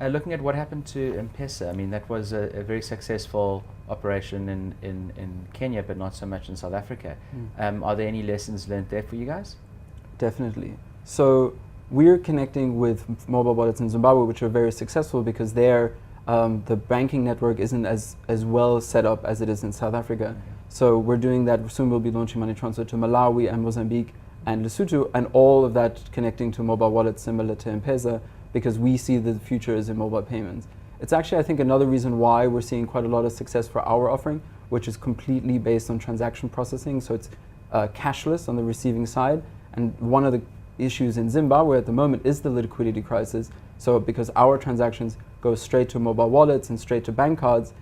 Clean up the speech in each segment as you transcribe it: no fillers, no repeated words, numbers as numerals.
Looking at what happened to M-Pesa, I mean, that was a very successful operation in Kenya, but not so much in South Africa. Are there any lessons learned there for you guys? Definitely. So we're connecting with mobile wallets in Zimbabwe, which are very successful because there the banking network isn't as well set up as it is in South Africa. So we're doing that. Soon we'll be launching money transfer to Malawi and Mozambique and Lesotho, and all of that connecting to mobile wallets similar to M-Pesa, because we see the future is in mobile payments. It's actually, I think, another reason why we're seeing quite a lot of success for our offering, which is completely based on transaction processing. So it's cashless on the receiving side. And one of the issues in Zimbabwe at the moment is the liquidity crisis. So because our transactions go straight to mobile wallets and straight to bank cards,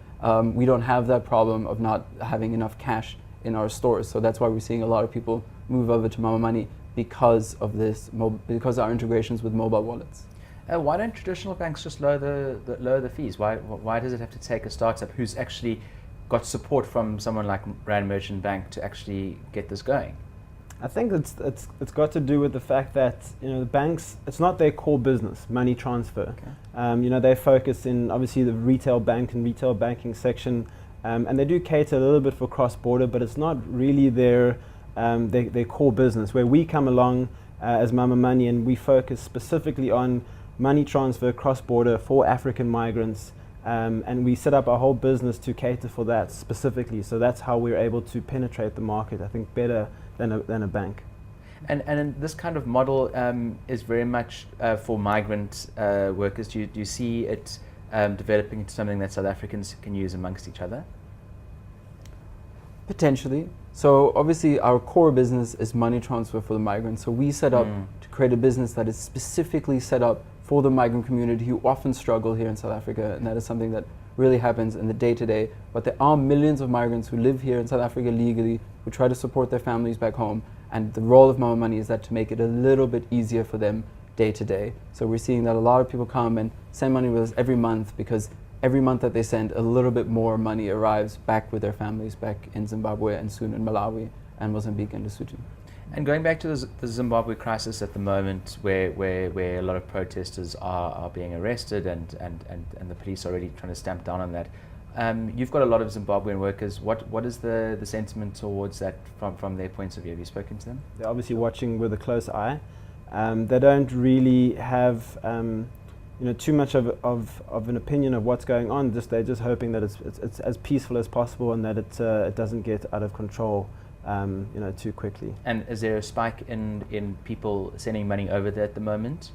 we don't have that problem of not having enough cash in our stores. So that's why we're seeing a lot of people move over to Mama Money because of this, because of our integrations with mobile wallets. Why don't traditional banks just lower the fees? Why does it have to take a startup who's actually got support from someone like Rand Merchant Bank to actually get this going? I think it's got to do with the fact that the banks, it's not their core business, money transfer. Okay. They focus in obviously the retail bank and retail banking section, and they do cater a little bit for cross-border, but it's not really their core business. Where we come along as Mama Money and we focus specifically on money transfer cross-border for African migrants, and we set up our whole business to cater for that specifically. So that's how we're able to penetrate the market, I think, better than a bank. And this kind of model is very much for migrant workers. Do you see it developing into something that South Africans can use amongst each other? Potentially. So obviously our core business is money transfer for the migrants. So we set up to create a business that is specifically set up for the migrant community who often struggle here in South Africa, and that is something that really happens in the day-to-day. But there are millions of migrants who live here in South Africa legally, who try to support their families back home, and the role of Mama Money is that to make it a little bit easier for them day-to-day. So we're seeing that a lot of people come and send money with us every month, because every month that they send, a little bit more money arrives back with their families back in Zimbabwe and soon in Malawi and Mozambique and Lesotho. And going back to the Zimbabwe crisis at the moment, where a lot of protesters are being arrested and the police are already trying to stamp down on that, you've got a lot of Zimbabwean workers. What is the sentiment towards that from their points of view? Have you spoken to them? They're obviously watching with a close eye. They don't really have too much of an opinion of what's going on. They're just hoping that it's as peaceful as possible and that it doesn't get out of control too quickly. And is there a spike in people sending money over there at the moment?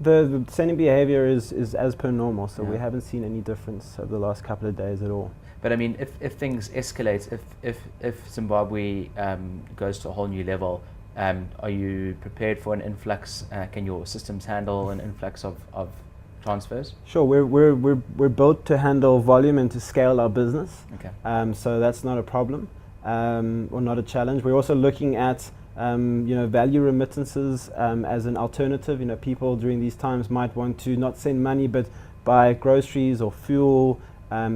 The sending behavior is as per normal, so we haven't seen any difference over the last couple of days at all. But I mean, if things escalate, if Zimbabwe goes to a whole new level, are you prepared for an influx? Can your systems handle an influx of transfers? Sure, we're built to handle volume and to scale our business. Okay. So that's not a problem. Or not a challenge. We're also looking at value remittances as an alternative. People during these times might want to not send money but buy groceries or fuel,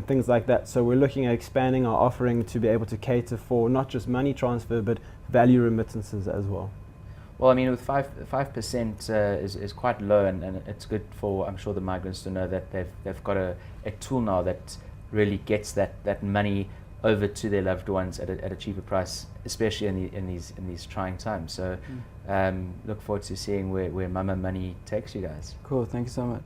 things like that. So we're looking at expanding our offering to be able to cater for not just money transfer but value remittances as well. Well, I mean, with 5% is quite low, and it's good for, I'm sure, the migrants to know that they've got a tool now that really gets that money over to their loved ones at a cheaper price, especially in these trying times. So look forward to seeing where Mama Money takes you guys. Cool, thank you so much.